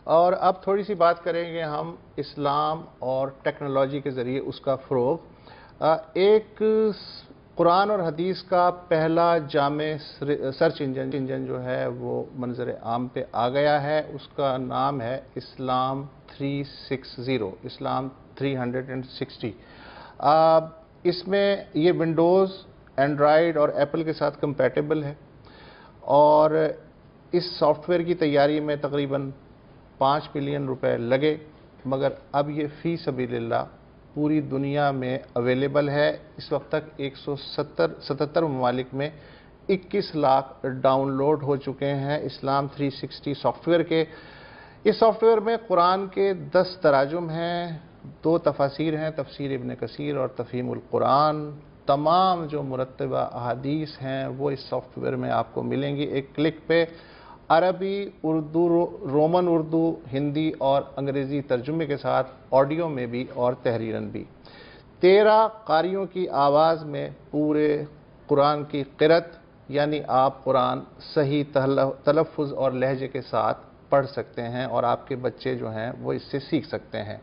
اور اب تھوڑی سی بات کریں گے ہم اسلام اور ٹیکنالوجی کے ذریعے اس کا فروغ. ایک قرآن اور حدیث کا پہلا جامع سرچ انجن جو ہے وہ منظر عام پہ آ گیا ہے. اس کا نام ہے اسلام 360، اسلام 360. اس میں یہ ونڈوز، اینڈرائیڈ اور ایپل کے ساتھ کمپیٹیبل ہے، اور اس سافٹ ویئر کی تیاری میں تقریباً 5 ملین روپے لگے، مگر اب یہ فی سبیل اللہ پوری دنیا میں اویلیبل ہے. اس وقت تک 177 ممالک میں 21 لاکھ ڈاؤن لوڈ ہو چکے ہیں اسلام 360 سافٹ ویئر کے. اس سافٹ ویئر میں قرآن کے 10 تراجم ہیں، 2 تفاسیر ہیں، تفسیر ابن کثیر اور تفہیم القرآن. تمام جو مرتبہ احادیث ہیں وہ اس سافٹ ویئر میں آپ کو ملیں گی ایک کلک پہ. عربی، اردو، رومن اردو، ہندی اور انگریزی ترجمے کے ساتھ آڈیو میں بھی اور تحریراً بھی. 13 قاریوں کی آواز میں پورے قرآن کی قرأت، یعنی آپ قرآن صحیح تلفظ اور لہجے کے ساتھ پڑھ سکتے ہیں اور آپ کے بچے جو ہیں وہ اس سے سیکھ سکتے ہیں.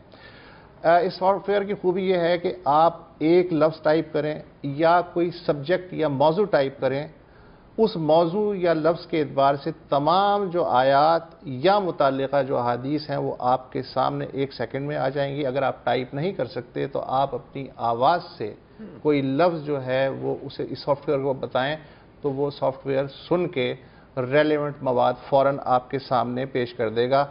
اس سافٹ ویئر کی خوبی یہ ہے کہ آپ ایک لفظ ٹائپ کریں یا کوئی سبجیکٹ یا موضوع ٹائپ کریں، اس موضوع یا لفظ کے اعتبار سے تمام جو آیات یا متعلقہ جو احادیث ہیں وہ آپ کے سامنے 1 سیکنڈ میں آ جائیں گی. اگر آپ ٹائپ نہیں کر سکتے تو آپ اپنی آواز سے کوئی لفظ جو ہے وہ اسے اس سافٹ ویئر کو بتائیں تو وہ سافٹ ویئر سن کے ریلیونٹ مواد فوراً آپ کے سامنے پیش کر دے گا.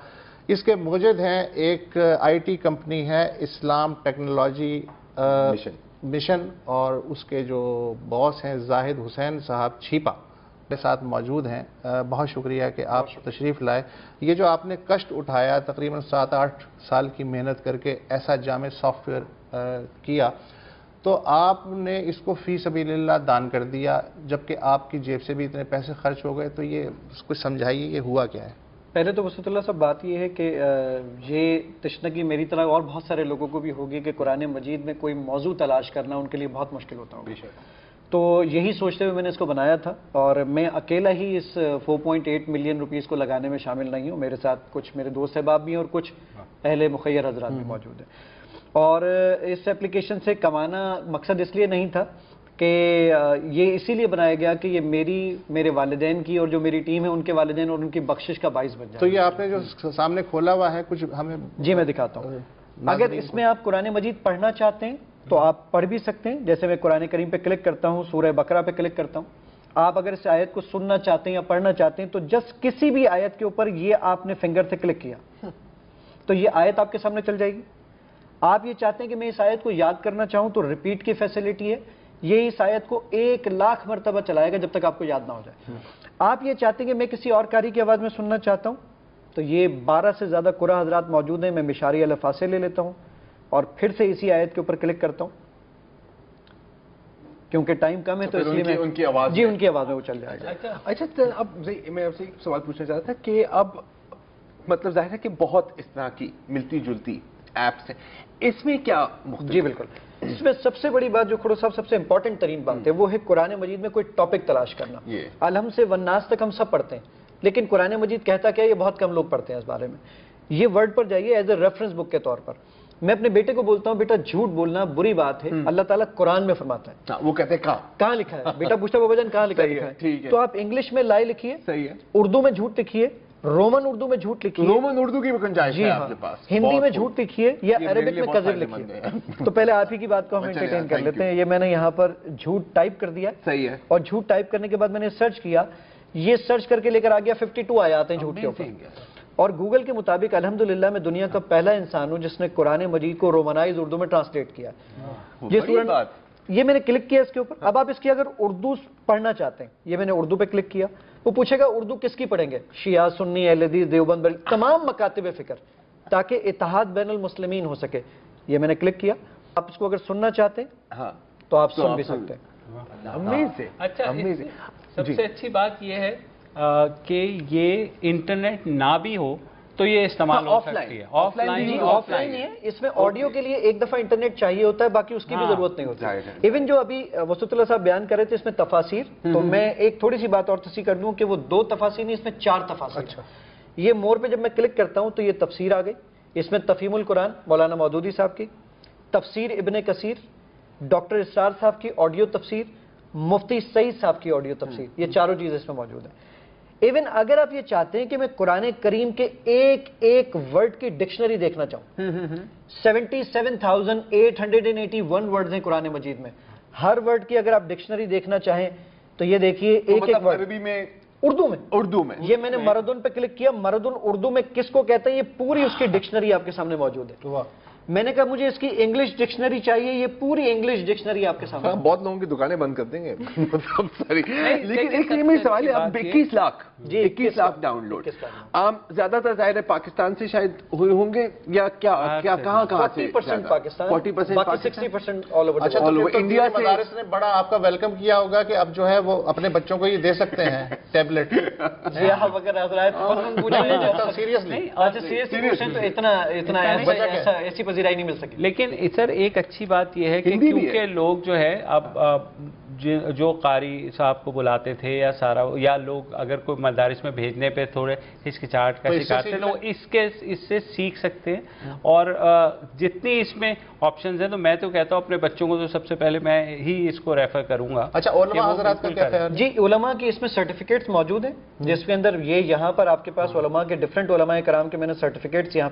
اس کے موجد ہیں ایک آئی ٹی کمپنی ہے اسلام ٹیکنالوجی مشن، اور اس کے جو باس ہیں زاہد حسین صاحب چھیپا کے ساتھ موجود ہیں. بہت شکریہ کہ آپ تشریف لائے. یہ جو آپ نے کشٹ اٹھایا تقریباً 7-8 سال کی محنت کر کے ایسا جامع سافٹ ویئر کیا، تو آپ نے اس کو فی سبیل اللہ دان کر دیا، جبکہ آپ کی جیب سے بھی اتنے پیسے خرچ ہو گئے. تو یہ کچھ سمجھائیے یہ ہوا کیا ہے؟ پہلے تو وسعت اللہ صاحب بات یہ ہے کہ یہ تشنگی میری طرح اور بہت سارے لوگوں کو بھی ہوگی کہ قرآن مجید میں کوئی موضوع تلاش کرنا ان کے لیے بہت مشکل ہوتا ہوگا. تو یہی سوچتے ہوئے میں نے اس کو بنایا تھا، اور میں اکیلا ہی اس 4.8 ملین روپیز کو لگانے میں شامل نہیں ہوں. میرے ساتھ کچھ میرے دوست احباب بھی ہیں اور کچھ اہل مخیر حضرات بھی موجود ہیں. اور اس ایپلیکیشن سے کمانا مقصد اس لیے نہیں تھا کہ یہ اسی لیے بنایا گیا کہ یہ میرے والدین کی اور جو میری ٹیم ہے ان کے والدین اور ان کی بخشش کا باعث بن جائے. تو یہ آپ نے جو سامنے کھولا ہوا ہے کچھ ہمیں جی میں دکھاتا ہوں. اگر اس میں آپ قرآن مجید پڑھنا چاہتے ہیں تو آپ پڑھ بھی سکتے ہیں. جیسے میں قرآن کریم پہ کلک کرتا ہوں، سورہ بقرہ پہ کلک کرتا ہوں. آپ اگر اس آیت کو سننا چاہتے ہیں یا پڑھنا چاہتے ہیں تو جسٹ کسی بھی آیت کے اوپر یہ آپ نے فنگر سے کلک کیا تو یہ آیت آپ کے سامنے چل جائے گی. آپ یہ چاہتے ہیں کہ میں اس آیت کو یاد کرنا چاہوں تو ریپیٹ کی فیسلٹی ہے. یہ اس آیت کو 1 لاکھ مرتبہ چلائے گا جب تک آپ کو یاد نہ ہو جائے. آپ یہ چاہتے ہیں کہ میں کسی اور قاری کی آواز میں سننا چاہتا ہوں تو یہ 12 سے زیادہ قرآن حضرات موجود ہیں. میں مشاری الفاظ سے لے لیتا ہوں اور پھر سے اسی آیت کے اوپر کلک کرتا ہوں. کیونکہ ٹائم کم ہے تو اس لیے میں ان کی آواز میں وہ چل جائے گا. اچھا اب میں آپ سے ایک سوال پوچھنا چاہتا تھا کہ اب مطلب ظاہر ہے کہ بہت اس طرح کی ملتی جلتی ایپس ہیں، اس میں کیا مختلف؟ جی بالکل. اس میں سب سے بڑی بات جو کھڑو صاحب سب سے امپورٹنٹ ترین بات ہے وہ ہے قرآن مجید میں کوئی ٹاپک تلاش کرنا. الحم سے والناس تک ہم سب پڑھتے ہیں، لیکن قرآن مجید کہتا کیا یہ بہت کم لوگ پڑھتے ہیں. اس بارے میں یہ ورڈ پر جائیے ایز اے ریفرنس بک کے طور پر. میں اپنے بیٹے کو بولتا ہوں بیٹا جھوٹ بولنا بری بات ہے، اللہ تعالیٰ قرآن میں فرماتا ہے. وہ کہتے ہیں کہاں لکھا ہے؟ بیٹا پوچھتا بابا جان کہاں لکھا ہے؟ تو آپ انگلش میں لائے لکھیے، اردو میں جھوٹ لکھیے، رومن اردو میں جھوٹ لکھیے، رومن اردو کی گنجائش ہے آپ کے پاس، ہندی میں جھوٹ لکھیے یا عربک میں کذب لکھیے. تو پہلے آپ ہی کی بات کو ہم انٹرٹین کر لیتے ہیں. یہ میں نے یہاں پر جھوٹ ٹائپ کر دیا، صحیح ہے، اور جھوٹ ٹائپ کرنے کے بعد میں نے سرچ کیا. یہ سرچ کر کے لے کر آ گیا 52 آیات ہیں جھوٹ کے اوپر. اور گوگل کے مطابق الحمدللہ میں دنیا کا پہلا انسان ہوں جس نے قرآن مجید کو رومنائز اردو میں ٹرانسلیٹ کیا. یہ میں نے کلک کیا اس کے اوپر. اب آپ اس کی اگر اردو پڑھنا چاہتے ہیں، یہ میں نے اردو پہ کلک کیا. وہ پوچھے گا اردو کس کی پڑھیں گے؟ شیعہ، سنی، اہل حدیث، دیوبند، بریلوی، تمام مکاتب فکر، تاکہ اتحاد بین المسلمین ہو سکے. یہ میں نے کلک کیا. آپ اس کو اگر سننا چاہتے ہیں تو آپ سن بھی سکتے ہیں. اچھا، سب سے اچھی بات یہ ہے کہ یہ انٹرنیٹ نہ بھی ہو تو یہ استعمال ہو سکتی ہے. آف لائن ہے. اس میں آڈیو کے لیے ایک دفعہ انٹرنیٹ چاہیے ہوتا ہے، باقی اس کی بھی ضرورت نہیں ہوتی. ایون جو ابھی وسعت اللہ صاحب بیان کر رہے تھے اس میں تفاسیر، تو میں ایک تھوڑی سی بات اور تصحیح کر دوں کہ وہ 2 تفاسیر نہیں، اس میں 4 تفاسیر. یہ مور پہ جب میں کلک کرتا ہوں تو یہ تفسیر آ گئی. اس میں تفہیم القرآن مولانا مودودی صاحب کی، تفسیر ابن کثیر، ڈاکٹر اسرار صاحب کی آڈیو تفسیر، مفتی سعید صاحب کی آڈیو تفسیر، یہ چاروں چیزیں اس میں موجود ہیں. ایون اگر آپ یہ چاہتے ہیں کہ میں قرآن کریم کے ایک ایک ورڈ کی ڈکشنری دیکھنا چاہوں، 77,881 ورڈز ہیں قرآن مجید میں. ہر ورڈ کی اگر آپ ڈکشنری دیکھنا چاہیں تو یہ دیکھیے ایک ایک ورڈ عربی میں، اردو میں یہ میں نے مردن پہ کلک کیا، مردن اردو میں کس کو کہتے ہیں، یہ پوری اس کی ڈکشنری آپ کے سامنے موجود ہے. میں نے کہا مجھے اس کی انگلش ڈکشنری چاہیے، یہ پوری انگلش ڈکشنری آپ کے سامنے. بہت لوگوں کی دکانیں بند کر دیں گے لیکن ایک یہ سوال ہے، اب 21 لاکھ 21 لاکھ ڈاؤن لوڈ زیادہ تر ظاہر ہے پاکستان سے شاید ہوئے ہوں گے یا کیا کہاں سے؟ 40% پاکستان، 60% آل اوور انڈیا. مدارس نے بڑا آپ کا ویلکم کیا ہوگا کہ اب جو ہے وہ اپنے بچوں کو یہ دے سکتے ہیں ٹیبلٹ. ایسی پذیرائی نہیں مل سکی. لیکن سر ایک اچھی بات یہ ہے کہ کیونکہ لوگ جو ہے اب جو قاری صاحب کو بلاتے تھے یا لوگ اگر کوئی مدارس میں بھیجنے پہ تھوڑے ہچکچاہٹ کا شکار تھے، لوگ اس سے سیکھ سکتے ہیں. اور جتنی اس میں آپشنز ہیں تو میں تو کہتا ہوں اپنے بچوں کو تو سب سے پہلے میں ہی اس کو ریفر کروں گا. اچھا علماء حضرات کا کیا خیال؟ جی علماء کی اس میں سرٹیفکیٹس موجود ہیں جس کے اندر یہاں پر آپ کے پاس علماء کے ڈفرینٹ علماء کرام کے میں نے سرٹیفکیٹس یہاں